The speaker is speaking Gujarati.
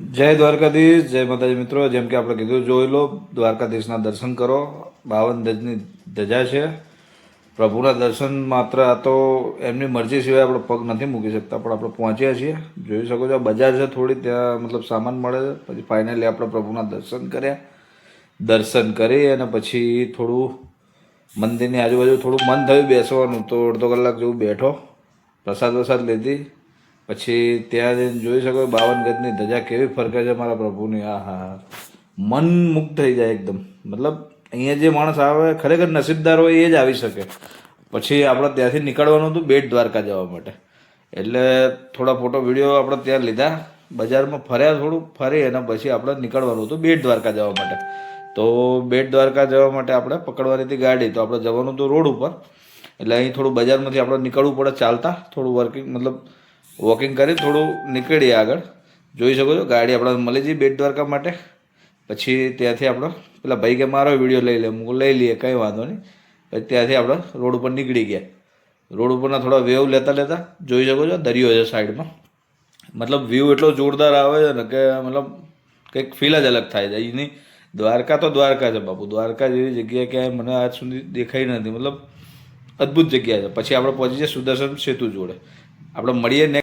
જય દ્વારકાધીશ, જય માતાજી મિત્રો. જેમ કે આપણે કીધું, જોઈ લો, દ્વારકાધીશના દર્શન કરો. 52 ગજની ધજા છે. પ્રભુના દર્શન માત્ર આ તો એમની મરજી સિવાય આપણે પગ નથી મૂકી શકતા, પણ આપણે પહોંચ્યા છીએ. જોઈ શકો છો, બજાર છે થોડી, ત્યાં મતલબ સામાન મળે છે. પછી ફાઇનલી આપણે પ્રભુના દર્શન કર્યા. દર્શન કરી અને પછી થોડું મંદિરની આજુબાજુ થોડું મન થયું બેસવાનું, તો અડધો કલાક જેવું બેઠો, પ્રસાદ વસાદ લીધી. પછી ત્યાં જઈને જોઈ શકો 52 ગજની ધજા કેવી ફરકે છે મારા પ્રભુની. આ હા હા, મન મુગ્ધ થઈ જાય એકદમ. મતલબ અહીંયા જે માણસ આવે ખરેખર નસીબદાર હોય એ જ આવી શકે. પછી આપણે ત્યાંથી નીકળવાનું હતું બેટ દ્વારકા જવા માટે. એટલે થોડા ફોટો વિડીયો આપણે ત્યાં લીધા, બજારમાં ફર્યા, થોડું ફરી અને પછી આપણે નીકળવાનું હતું બેટ દ્વારકા જવા માટે. તો બેટ દ્વારકા જવા માટે આપણે પકડવાની હતી ગાડી, તો આપણે જવાનું હતું રોડ ઉપર. એટલે અહીં થોડું બજારમાંથી આપણે નીકળવું પડે ચાલતા, થોડું વર્કિંગ મતલબ વોકિંગ કરી થોડું નીકળીએ આગળ. જોઈ શકો છો ગાડી આપણે મળી જઈ બેટ દ્વારકા માટે. પછી ત્યાંથી આપણે પેલા ભાઈ કે મારો વિડીયો લઈ લે, હું લઈ લઈએ, કંઈ વાંધો નહીં. પછી ત્યાંથી આપણે રોડ ઉપર નીકળી ગયા. રોડ ઉપરના થોડા વેવ લેતા લેતા જોઈ શકો છો દરિયો છે સાઈડમાં. મતલબ વ્યૂ એટલો જોરદાર આવે છે ને કે મતલબ કંઈક ફીલ જ અલગ થાય છે અહીંની. દ્વારકા તો દ્વારકા છે બાપુ, દ્વારકા જેવી જગ્યા ક્યાંય મને આજ સુધી દેખાઈ નથી. મતલબ અદ્ભુત જગ્યા છે. પછી આપણે પહોંચી જઈએ સુદર્શન સેતુ જોડે. આપણે મળીએ ને.